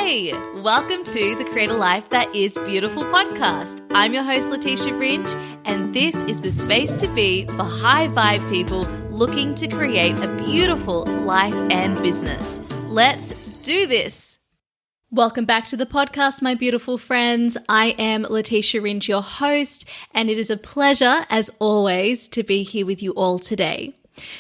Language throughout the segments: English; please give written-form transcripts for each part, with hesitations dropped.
Hey, welcome to the Create a Life That Is Beautiful podcast. I'm your host, Leticia Ringe, and this is the space to be for high vibe people looking to create a beautiful life and business. Let's do this. Welcome back to the podcast, my beautiful friends. I am Leticia Ringe, your host, and it is a pleasure, as always, to be here with you all today.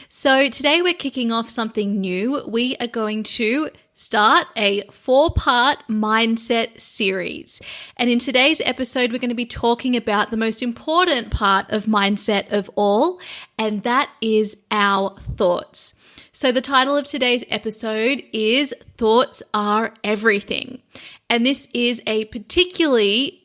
So today we're kicking off something new. We are going to start a 4-part mindset series. And in today's episode, we're going to be talking about the most important part of mindset of all, and that is our thoughts. So the title of today's episode is Thoughts Are Everything. And this is a particularly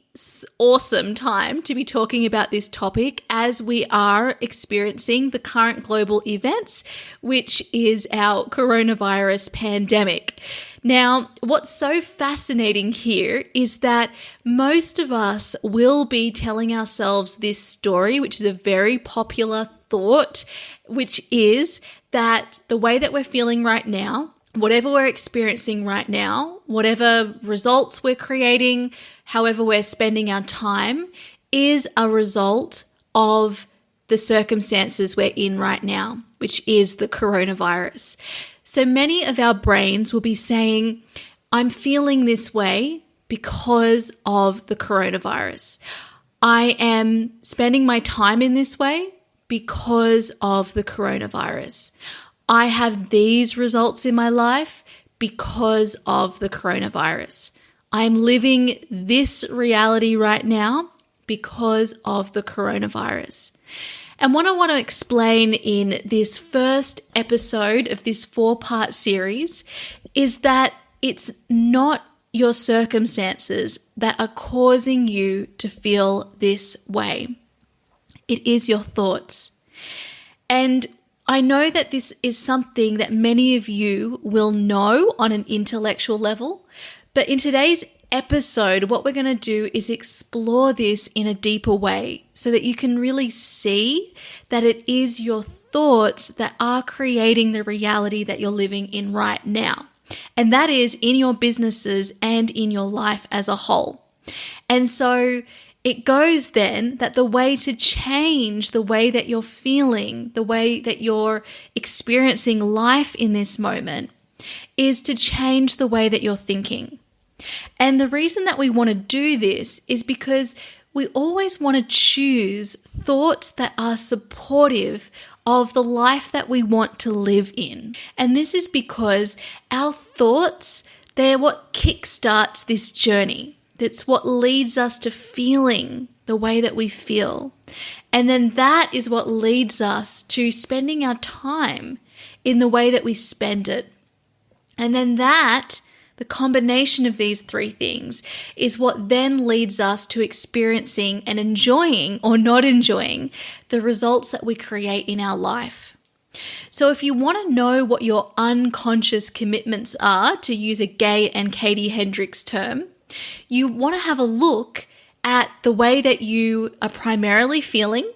awesome time to be talking about this topic as we are experiencing the current global events, which is our coronavirus pandemic. Now, what's so fascinating here is that most of us will be telling ourselves this story, which is a very popular thought, which is that the way that we're feeling right now, whatever we're experiencing right now, whatever results we're creating, however we're spending our time, is a result of the circumstances we're in right now, which is the coronavirus. So many of our brains will be saying, I'm feeling this way because of the coronavirus. I am spending my time in this way because of the coronavirus. I have these results in my life because of the coronavirus. I'm living this reality right now because of the coronavirus. And what I want to explain in this first episode of this 4-part series is that it's not your circumstances that are causing you to feel this way. It is your thoughts. And I know that this is something that many of you will know on an intellectual level, but in today's episode, what we're going to do is explore this in a deeper way so that you can really see that it is your thoughts that are creating the reality that you're living in right now. And that is in your businesses and in your life as a whole. And so it goes then that the way to change the way that you're feeling, the way that you're experiencing life in this moment, is to change the way that you're thinking. And the reason that we want to do this is because we always want to choose thoughts that are supportive of the life that we want to live in. And this is because our thoughts, they're what kickstarts this journey. It's what leads us to feeling the way that we feel. And then that is what leads us to spending our time in the way that we spend it. And then that, the combination of these 3 things, is what then leads us to experiencing and enjoying or not enjoying the results that we create in our life. So if you want to know what your unconscious commitments are, to use a Gay and Katie Hendricks term, you want to have a look at the way that you are primarily feeling.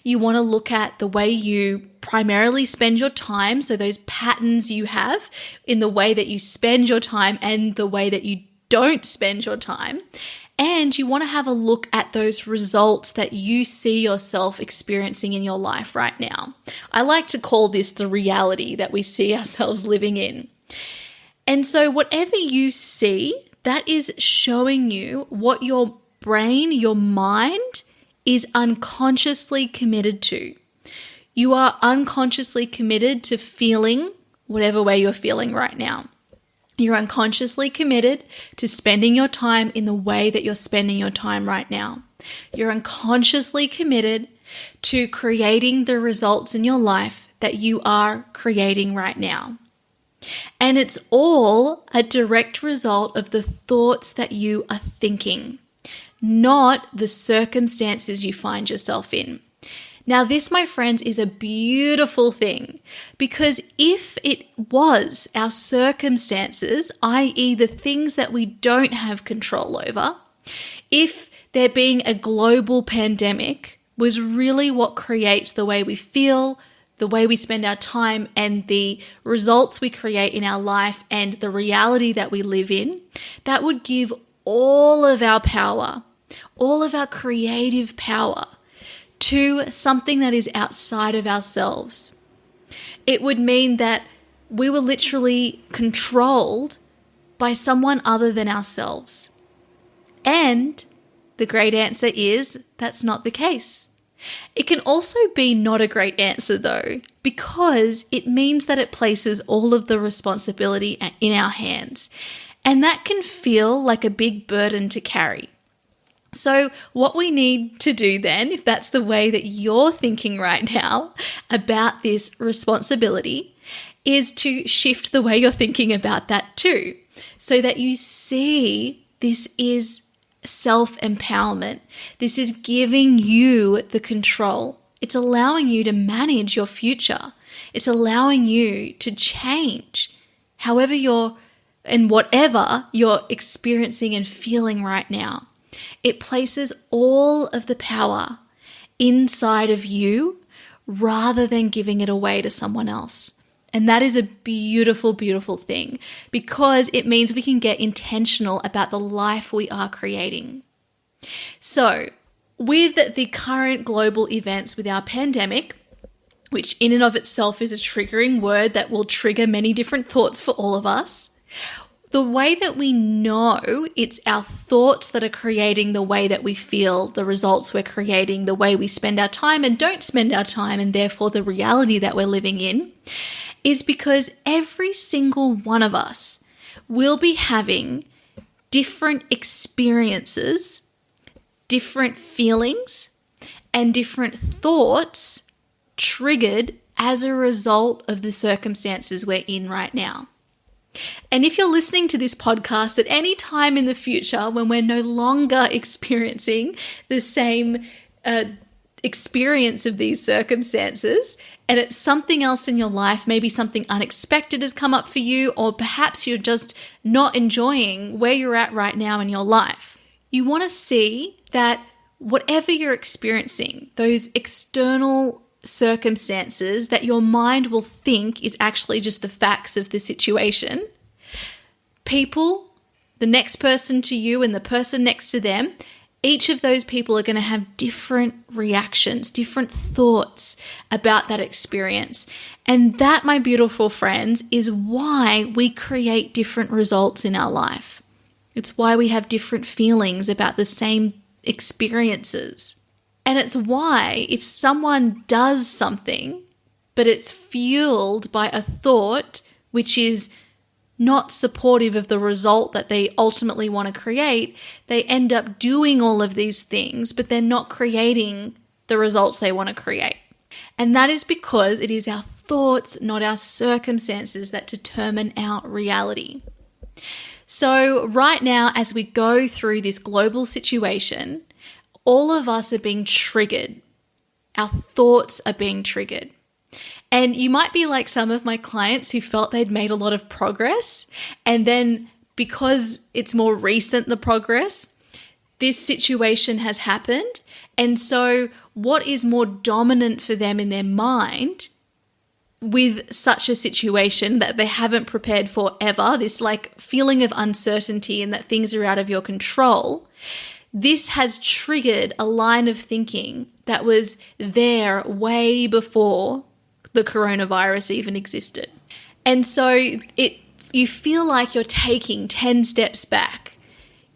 You want to look at the way you primarily spend your time, so those patterns you have in the way that you spend your time and the way that you don't spend your time. And you want to have a look at those results that you see yourself experiencing in your life right now. I like to call this the reality that we see ourselves living in. And so whatever you see, that is showing you what your brain, your mind, is unconsciously committed to. You are unconsciously committed to feeling whatever way you're feeling right now. You're unconsciously committed to spending your time in the way that you're spending your time right now. You're unconsciously committed to creating the results in your life that you are creating right now. And it's all a direct result of the thoughts that you are thinking, not the circumstances you find yourself in. Now, this, my friends, is a beautiful thing, because if it was our circumstances, i.e. the things that we don't have control over, if there being a global pandemic was really what creates the way we feel, the way we spend our time, and the results we create in our life and the reality that we live in, that would give all of our power, all of our creative power to something that is outside of ourselves. It would mean that we were literally controlled by someone other than ourselves. And the great answer is that's not the case. It can also be not a great answer though, because it means that it places all of the responsibility in our hands. And that can feel like a big burden to carry. So what we need to do then, if that's the way that you're thinking right now about this responsibility, is to shift the way you're thinking about that too, so that you see this is self-empowerment. This is giving you the control. It's allowing you to manage your future. It's allowing you to change however whatever you're experiencing and feeling right now. It places all of the power inside of you rather than giving it away to someone else. And that is a beautiful, beautiful thing, because it means we can get intentional about the life we are creating. So, with the current global events with our pandemic, which in and of itself is a triggering word that will trigger many different thoughts for all of us, the way that we know it's our thoughts that are creating the way that we feel, the results we're creating, the way we spend our time and don't spend our time, and therefore the reality that we're living in, is because every single one of us will be having different experiences, different feelings, and different thoughts triggered as a result of the circumstances we're in right now. And if you're listening to this podcast at any time in the future when we're no longer experiencing the same experience of these circumstances, and it's something else in your life, maybe something unexpected has come up for you, or perhaps you're just not enjoying where you're at right now in your life, you want to see that whatever you're experiencing, those external circumstances that your mind will think is actually just the facts of the situation, people, the next person to you and the person next to them, each of those people are going to have different reactions, different thoughts about that experience. And that, my beautiful friends, is why we create different results in our life. It's why we have different feelings about the same experiences. And it's why if someone does something, but it's fueled by a thought which is not supportive of the result that they ultimately want to create, they end up doing all of these things, but they're not creating the results they want to create. And that is because it is our thoughts, not our circumstances, that determine our reality. So right now, as we go through this global situation, all of us are being triggered. Our thoughts are being triggered. And you might be like some of my clients who felt they'd made a lot of progress, and then because it's more recent, the progress, this situation has happened. And so what is more dominant for them in their mind with such a situation that they haven't prepared for ever, this like feeling of uncertainty and that things are out of your control, this has triggered a line of thinking that was there way before the coronavirus even existed. And so you feel like you're taking 10 steps back.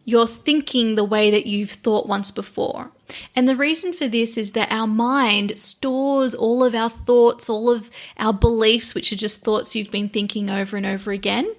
You're thinking the way that you've thought once before. And the reason for this is that our mind stores all of our thoughts, all of our beliefs, which are just thoughts you've been thinking over and over again.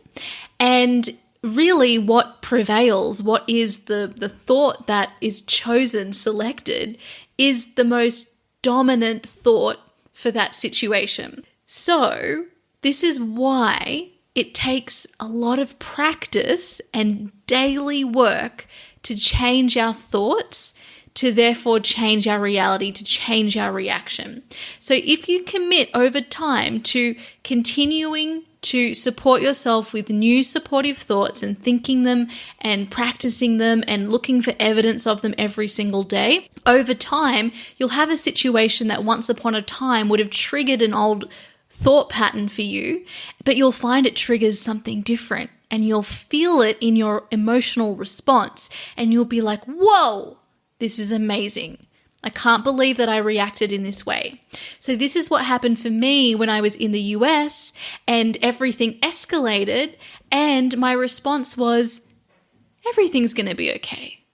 And really what prevails, what is the thought that is chosen, selected, is the most dominant thought for that situation. So this is why it takes a lot of practice and daily work to change our thoughts, to therefore change our reality, to change our reaction. So if you commit over time to continuing to support yourself with new supportive thoughts and thinking them and practicing them and looking for evidence of them every single day, over time, you'll have a situation that once upon a time would have triggered an old thought pattern for you, but you'll find it triggers something different. and you'll feel it in your emotional response, and you'll be like, whoa, this is amazing. I can't believe that I reacted in this way. So this is what happened for me when I was in the US and everything escalated, and my response was, everything's going to be okay.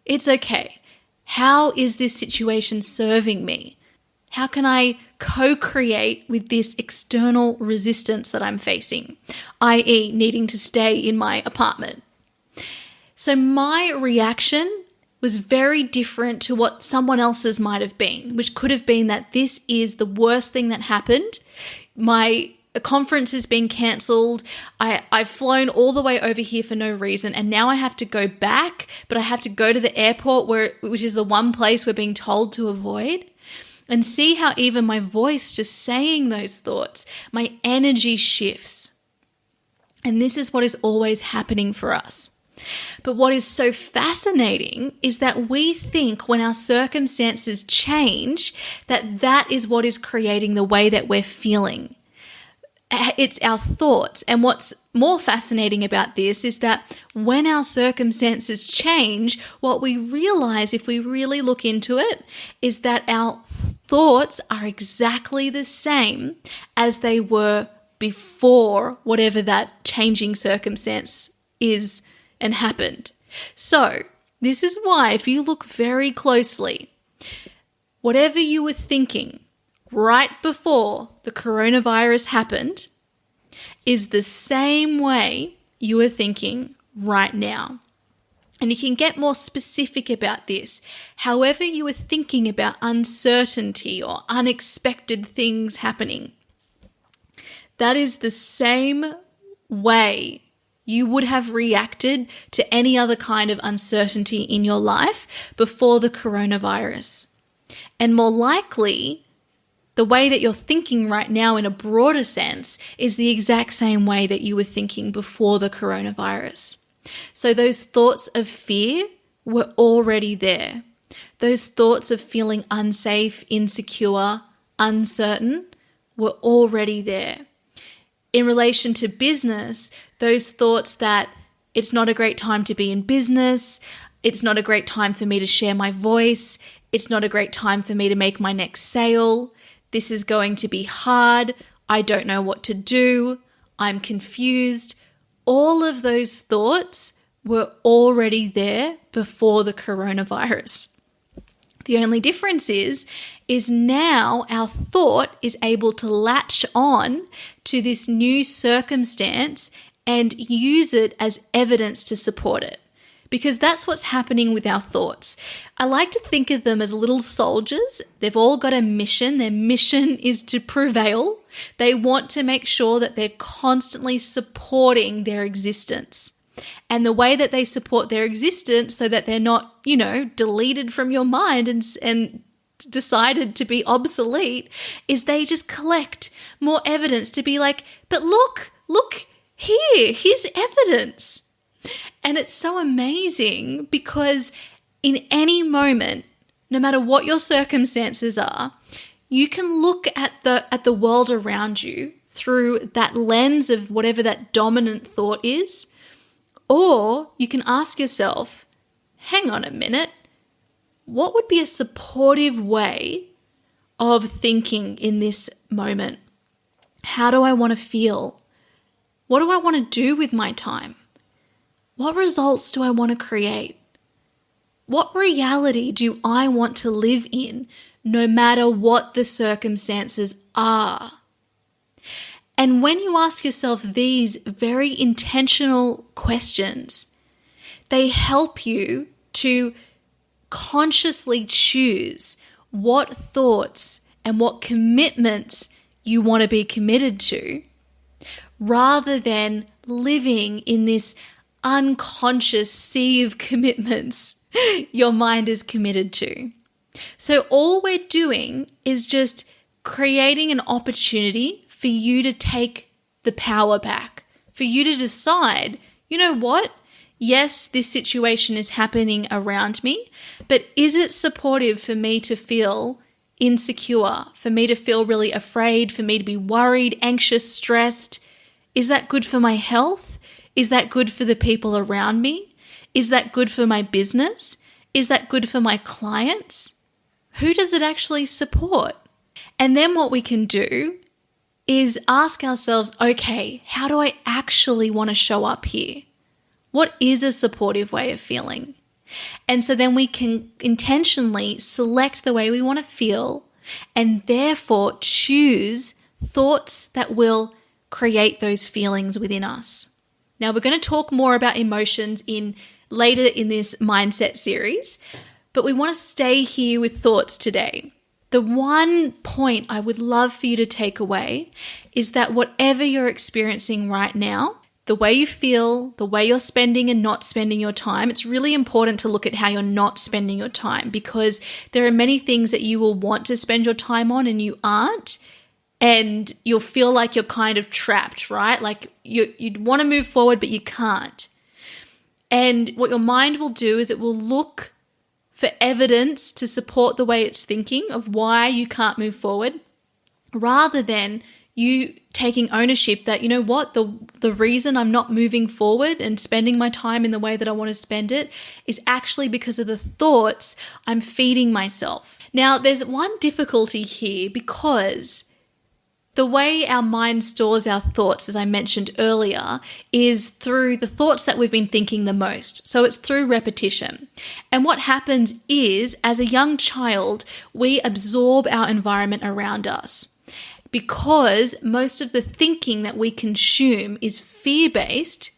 It's okay. How is this situation serving me? How can I co-create with this external resistance that I'm facing, i.e. needing to stay in my apartment? So my reaction was very different to what someone else's might have been, which could have been that this is the worst thing that happened. My conference has been cancelled. I've flown all the way over here for no reason, and now I have to go back, but I have to go to the airport, which is the one place we're being told to avoid. And see how even my voice, just saying those thoughts, my energy shifts. And this is what is always happening for us. But what is so fascinating is that we think when our circumstances change, that is what is creating the way that we're feeling. It's our thoughts. And what's more fascinating about this is that when our circumstances change, what we realize if we really look into it is that our thoughts are exactly the same as they were before whatever that changing circumstance is and happened. So this is why if you look very closely, whatever you were thinking right before the coronavirus happened is the same way you are thinking right now. And you can get more specific about this. However you are thinking about uncertainty or unexpected things happening, that is the same way you would have reacted to any other kind of uncertainty in your life before the coronavirus. And more likely, the way that you're thinking right now in a broader sense is the exact same way that you were thinking before the coronavirus. So those thoughts of fear were already there. Those thoughts of feeling unsafe, insecure, uncertain were already there. In relation to business, those thoughts that it's not a great time to be in business, it's not a great time for me to share my voice, it's not a great time for me to make my next sale, this is going to be hard, I don't know what to do, I'm confused. All of those thoughts were already there before the coronavirus. The only difference is now our thought is able to latch on to this new circumstance and use it as evidence to support it. Because that's what's happening with our thoughts. I like to think of them as little soldiers. They've all got a mission. Their mission is to prevail. They want to make sure that they're constantly supporting their existence. And the way that they support their existence so that they're not, deleted from your mind and decided to be obsolete is they just collect more evidence to be like, but look here's evidence. And it's so amazing because in any moment, no matter what your circumstances are, you can look at the world around you through that lens of whatever that dominant thought is, or you can ask yourself, hang on a minute, what would be a supportive way of thinking in this moment? How do I want to feel? What do I want to do with my time? What results do I want to create? What reality do I want to live in no matter what the circumstances are? And when you ask yourself these very intentional questions, they help you to consciously choose what thoughts and what commitments you want to be committed to, rather than living in this unconscious sea of commitments your mind is committed to. So all we're doing is just creating an opportunity for you to take the power back, for you to decide, you know what? Yes, this situation is happening around me, but is it supportive for me to feel insecure, for me to feel really afraid, for me to be worried, anxious, stressed? Is that good for my health? Is that good for the people around me? Is that good for my business? Is that good for my clients? Who does it actually support? And then what we can do is ask ourselves, okay, how do I actually want to show up here? What is a supportive way of feeling? And so then we can intentionally select the way we want to feel and therefore choose thoughts that will create those feelings within us. Now, we're going to talk more about emotions later in this mindset series, but we want to stay here with thoughts today. The one point I would love for you to take away is that whatever you're experiencing right now, the way you feel, the way you're spending and not spending your time, it's really important to look at how you're not spending your time, because there are many things that you will want to spend your time on and you aren't, and you'll feel like you're kind of trapped, right? Like you'd want to move forward, but you can't. And what your mind will do is it will look for evidence to support the way it's thinking of why you can't move forward, rather than you taking ownership that, you know what, the reason I'm not moving forward and spending my time in the way that I want to spend it is actually because of the thoughts I'm feeding myself. Now, there's one difficulty here, because the way our mind stores our thoughts, as I mentioned earlier, is through the thoughts that we've been thinking the most. So it's through repetition. And what happens is, as a young child, we absorb our environment around us. Because most of the thinking that we consume is fear-based,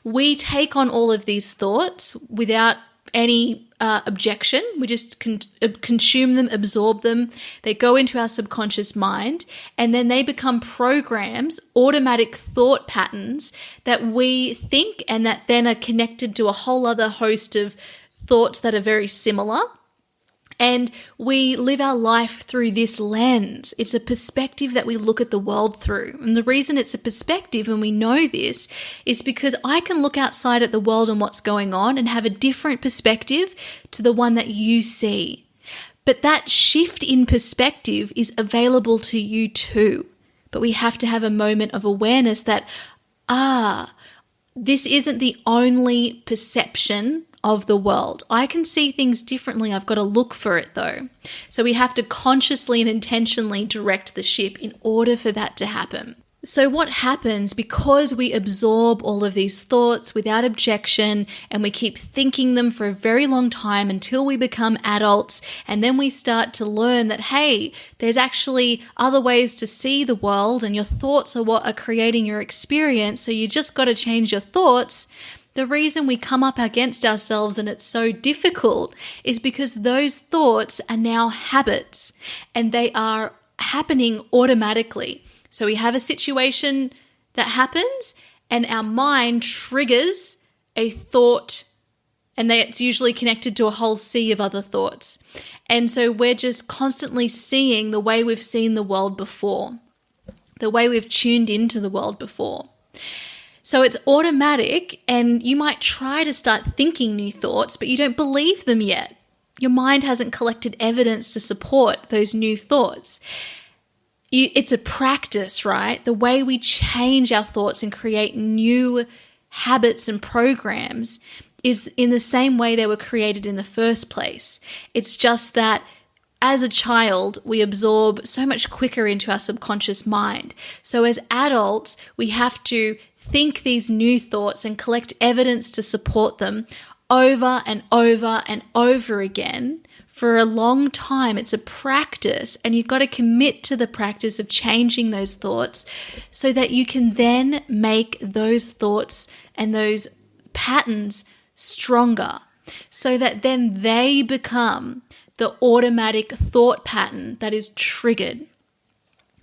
we take on all of these thoughts without any objection. We just consume them, absorb them. They go into our subconscious mind, and then they become programs, automatic thought patterns that we think, and that then are connected to a whole other host of thoughts that are very similar. And we live our life through this lens. It's a perspective that we look at the world through. And the reason it's a perspective, and we know this, is because I can look outside at the world and what's going on and have a different perspective to the one that you see. But that shift in perspective is available to you too. But we have to have a moment of awareness that, this isn't the only perception of the world. I can see things differently. I've got to look for it though. So we have to consciously and intentionally direct the ship in order for that to happen. So what happens, because we absorb all of these thoughts without objection and we keep thinking them for a very long time until we become adults, and then we start to learn that, hey, there's actually other ways to see the world, and your thoughts are what are creating your experience, so you just got to change your thoughts. The reason we come up against ourselves and it's so difficult is because those thoughts are now habits, and they are happening automatically. So we have a situation that happens and our mind triggers a thought, and it's usually connected to a whole sea of other thoughts. And so we're just constantly seeing the way we've seen the world before, the way we've tuned into the world before. So it's automatic, and you might try to start thinking new thoughts, but you don't believe them yet. Your mind hasn't collected evidence to support those new thoughts. It's a practice, right? The way we change our thoughts and create new habits and programs is in the same way they were created in the first place. It's just that as a child, we absorb so much quicker into our subconscious mind. So as adults, we have to think these new thoughts and collect evidence to support them over and over and over again for a long time. It's a practice, and you've got to commit to the practice of changing those thoughts so that you can then make those thoughts and those patterns stronger, so that then they become the automatic thought pattern that is triggered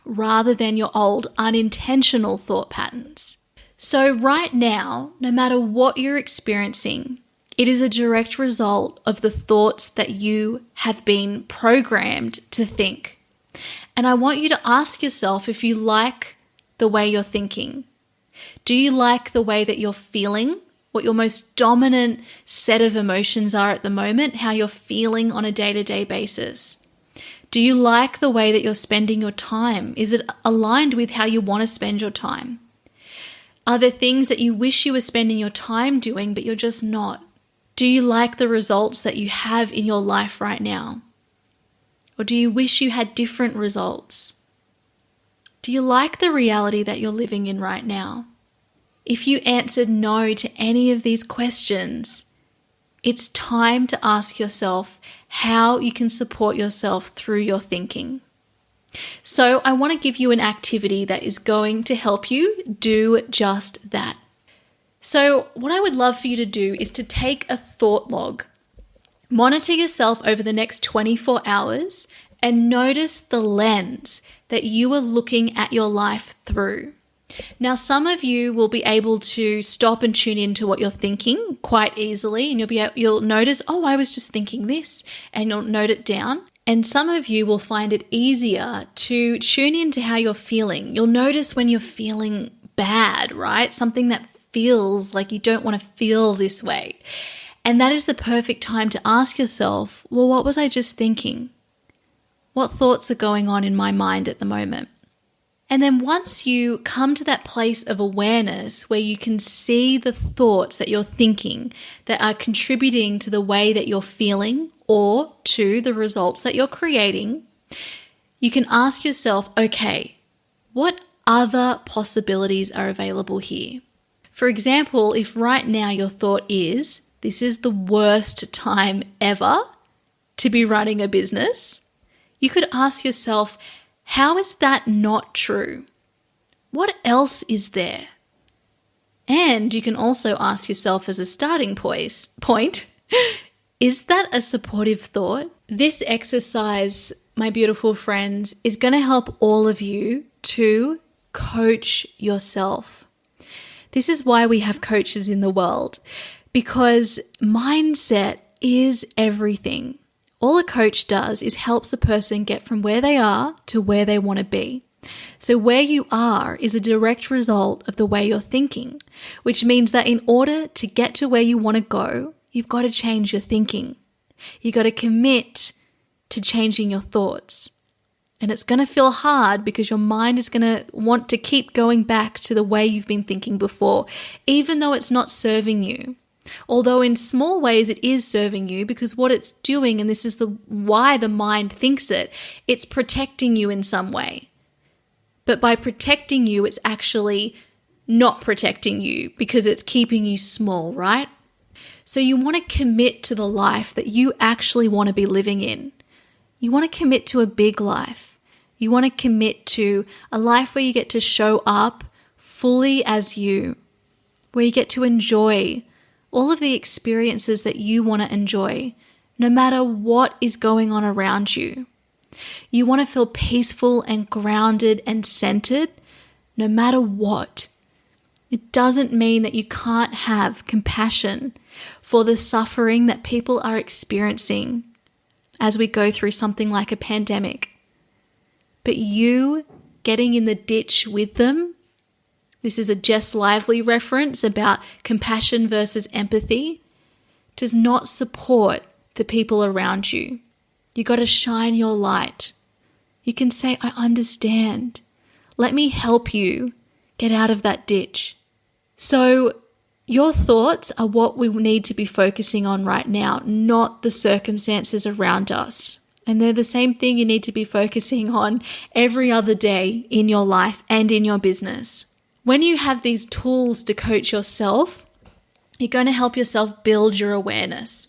rather than your old unintentional thought patterns. So right now, no matter what you're experiencing, it is a direct result of the thoughts that you have been programmed to think. And I want you to ask yourself if you like the way you're thinking. Do you like the way that you're feeling? What your most dominant set of emotions are at the moment, how you're feeling on a day-to-day basis? Do you like the way that you're spending your time? Is it aligned with how you want to spend your time? Are there things that you wish you were spending your time doing, but you're just not? Do you like the results that you have in your life right now? Or do you wish you had different results? Do you like the reality that you're living in right now? If you answered no to any of these questions, it's time to ask yourself how you can support yourself through your thinking. So I want to give you an activity that is going to help you do just that. So what I would love for you to do is to take a thought log. Monitor yourself over the next 24 hours and notice the lens that you are looking at your life through. Now, some of you will be able to stop and tune into what you're thinking quite easily, and you'll notice, oh, I was just thinking this, and you'll note it down. And some of you will find it easier to tune into how you're feeling. You'll notice when you're feeling bad, right? Something that feels like you don't want to feel this way. And that is the perfect time to ask yourself, well, what was I just thinking? What thoughts are going on in my mind at the moment? And then once you come to that place of awareness where you can see the thoughts that you're thinking that are contributing to the way that you're feeling or to the results that you're creating, you can ask yourself, okay, what other possibilities are available here? For example, if right now your thought is, this is the worst time ever to be running a business, you could ask yourself, how is that not true? What else is there? And you can also ask yourself as a starting point, is that a supportive thought? This exercise, my beautiful friends, is going to help all of you to coach yourself. This is why we have coaches in the world, because mindset is everything. All a coach does is helps a person get from where they are to where they want to be. So where you are is a direct result of the way you're thinking, which means that in order to get to where you want to go, you've got to change your thinking. You've got to commit to changing your thoughts. And it's going to feel hard because your mind is going to want to keep going back to the way you've been thinking before, even though it's not serving you. Although in small ways it is serving you, because what it's doing, and this is why the mind thinks it's protecting you in some way. But by protecting you, it's actually not protecting you because it's keeping you small, right? So you want to commit to the life that you actually want to be living in. You want to commit to a big life. You want to commit to a life where you get to show up fully as you, where you get to enjoy all of the experiences that you want to enjoy, no matter what is going on around you. You want to feel peaceful and grounded and centered, no matter what. It doesn't mean that you can't have compassion for the suffering that people are experiencing as we go through something like a pandemic. But you getting in the ditch with them, this is a Jess Lively reference about compassion versus empathy, does not support the people around you. You got to shine your light. You can say, I understand. Let me help you get out of that ditch. So your thoughts are what we need to be focusing on right now, not the circumstances around us. And they're the same thing you need to be focusing on every other day in your life and in your business. When you have these tools to coach yourself, you're going to help yourself build your awareness.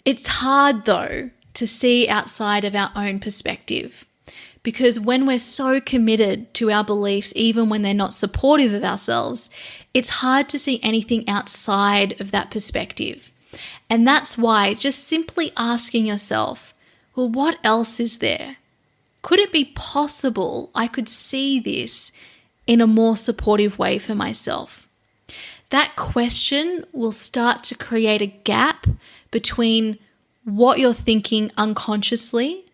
It's hard, though, to see outside of our own perspective, because when we're so committed to our beliefs, even when they're not supportive of ourselves, it's hard to see anything outside of that perspective. And that's why just simply asking yourself, well, what else is there? Could it be possible I could see this in a more supportive way for myself? That question will start to create a gap between what you're thinking unconsciously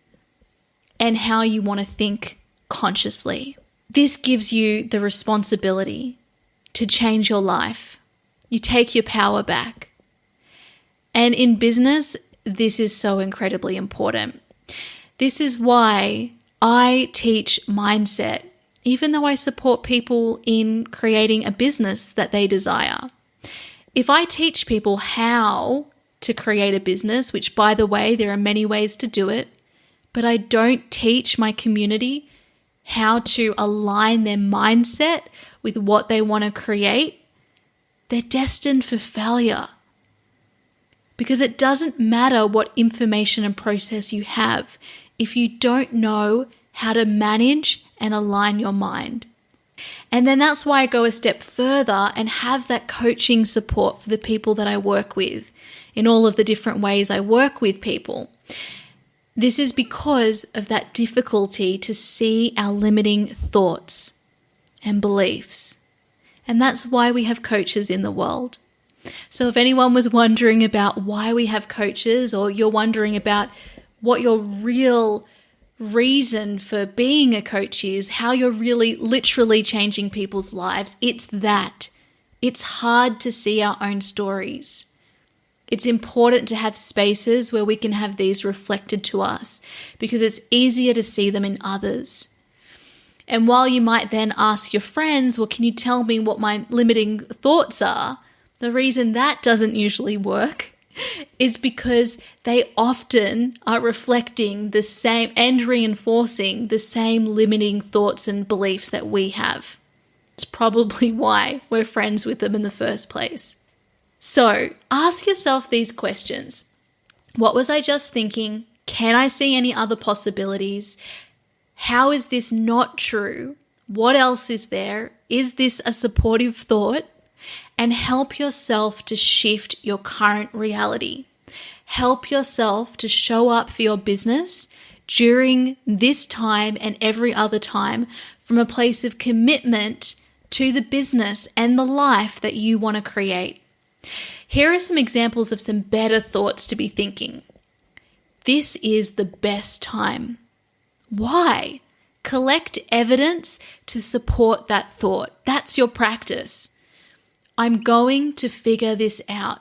and how you want to think consciously. This gives you the responsibility to change your life. You take your power back. And in business, this is so incredibly important. This is why I teach mindset even though I support people in creating a business that they desire. If I teach people how to create a business, which by the way, there are many ways to do it, but I don't teach my community how to align their mindset with what they want to create, they're destined for failure. Because it doesn't matter what information and process you have if you don't know how to manage and align your mind. And then that's why I go a step further and have that coaching support for the people that I work with in all of the different ways I work with people. This is because of that difficulty to see our limiting thoughts and beliefs. And that's why we have coaches in the world. So if anyone was wondering about why we have coaches, or you're wondering about what your real reason for being a coach is, how you're really literally changing people's lives, it's that. It's hard to see our own stories. It's important to have spaces where we can have these reflected to us because it's easier to see them in others. And while you might then ask your friends, well, can you tell me what my limiting thoughts are? The reason that doesn't usually work is because they often are reflecting the same and reinforcing the same limiting thoughts and beliefs that we have. It's probably why we're friends with them in the first place. So ask yourself these questions. What was I just thinking? Can I see any other possibilities? How is this not true? What else is there? Is this a supportive thought? And help yourself to shift your current reality. Help yourself to show up for your business during this time and every other time from a place of commitment to the business and the life that you want to create. Here are some examples of some better thoughts to be thinking. This is the best time. Why? Collect evidence to support that thought. That's your practice. I'm going to figure this out.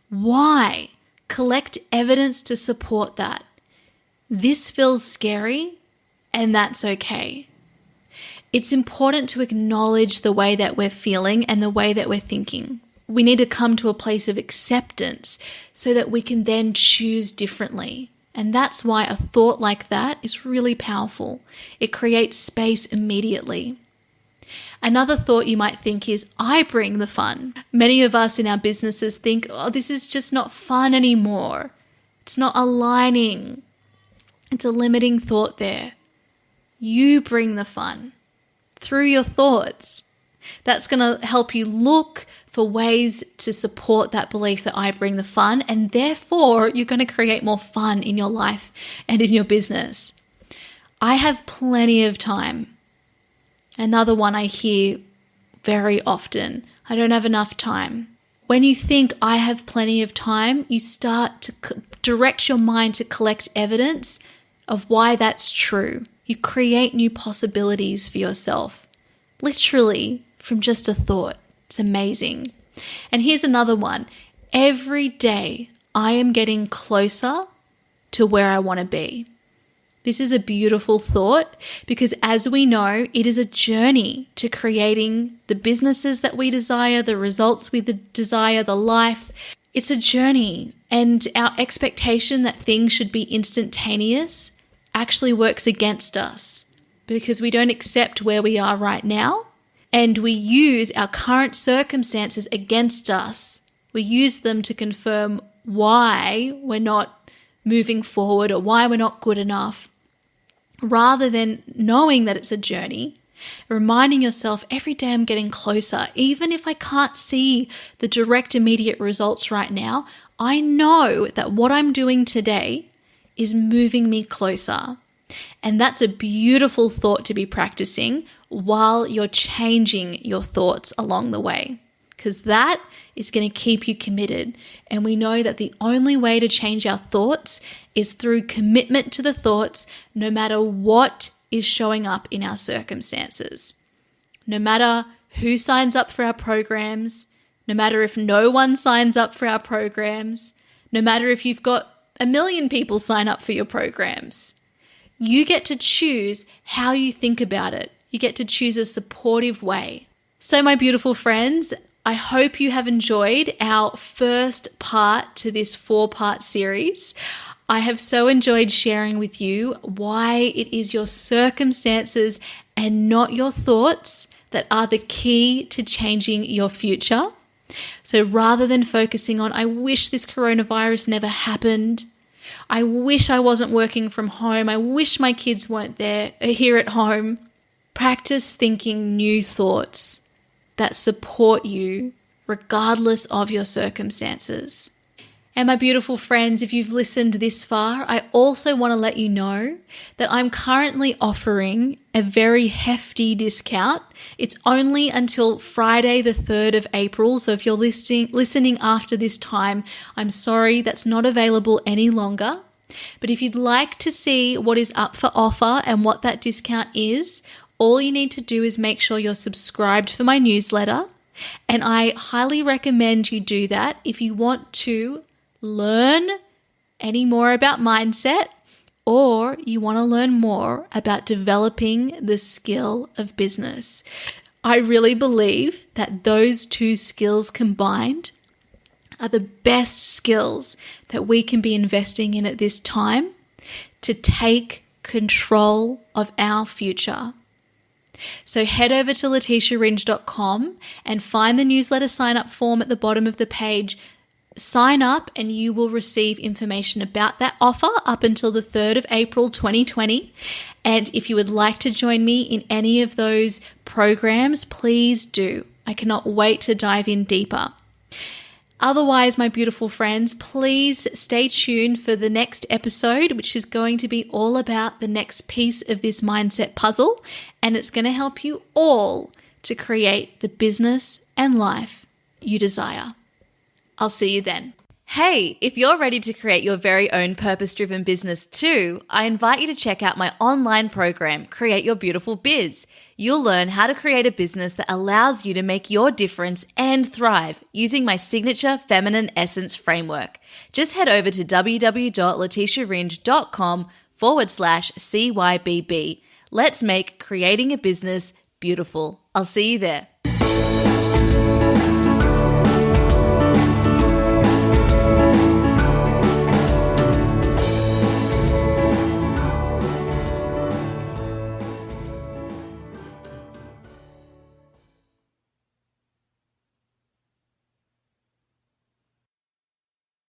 Why? Collect evidence to support that. This feels scary, and that's okay. It's important to acknowledge the way that we're feeling and the way that we're thinking. We need to come to a place of acceptance so that we can then choose differently. And that's why a thought like that is really powerful. It creates space immediately. Another thought you might think is, I bring the fun. Many of us in our businesses think, oh, this is just not fun anymore. It's not aligning. It's a limiting thought there. You bring the fun through your thoughts. That's going to help you look for ways to support that belief that I bring the fun, and therefore you're going to create more fun in your life and in your business. I have plenty of time. Another one I hear very often, I don't have enough time. When you think I have plenty of time, you start to direct your mind to collect evidence of why that's true. You create new possibilities for yourself, literally from just a thought. It's amazing. And here's another one. Every day I am getting closer to where I want to be. This is a beautiful thought because, as we know, it is a journey to creating the businesses that we desire, the results we desire, the life. It's a journey, and our expectation that things should be instantaneous actually works against us because we don't accept where we are right now, and we use our current circumstances against us. We use them to confirm why we're not moving forward or why we're not good enough, rather than knowing that it's a journey, reminding yourself every day I'm getting closer. Even if I can't see the direct immediate results right now, I know that what I'm doing today is moving me closer. And that's a beautiful thought to be practicing while you're changing your thoughts along the way, because that is going to keep you committed. And we know that the only way to change our thoughts is through commitment to the thoughts, no matter what is showing up in our circumstances. No matter who signs up for our programs, no matter if no one signs up for our programs, no matter if you've got 1 million people sign up for your programs. You get to choose how you think about it. You get to choose a supportive way. So my beautiful friends, I hope you have enjoyed our first part to this 4-part series. I have so enjoyed sharing with you why it is your circumstances and not your thoughts that are the key to changing your future. So rather than focusing on, I wish this coronavirus never happened, I wish I wasn't working from home, I wish my kids weren't here at home, practice thinking new thoughts that support you regardless of your circumstances. And my beautiful friends, if you've listened this far, I also want to let you know that I'm currently offering a very hefty discount. It's only until Friday the 3rd of April. So if you're listening after this time, I'm sorry that's not available any longer. But if you'd like to see what is up for offer and what that discount is, all you need to do is make sure you're subscribed for my newsletter. And I highly recommend you do that if you want to learn any more about mindset, or you want to learn more about developing the skill of business. I really believe that those two skills combined are the best skills that we can be investing in at this time to take control of our future. So head over to leticiaringe.com and find the newsletter sign up form at the bottom of the page. Sign up and you will receive information about that offer up until the 3rd of April 2020. And if you would like to join me in any of those programs, please do. I cannot wait to dive in deeper. Otherwise, my beautiful friends, please stay tuned for the next episode, which is going to be all about the next piece of this mindset puzzle. And it's going to help you all to create the business and life you desire. I'll see you then. Hey, if you're ready to create your very own purpose-driven business too, I invite you to check out my online program, Create Your Beautiful Biz. You'll learn how to create a business that allows you to make your difference and thrive using my signature feminine essence framework. Just head over to www.leticiaringe.com/CYBB. Let's make creating a business beautiful. I'll see you there.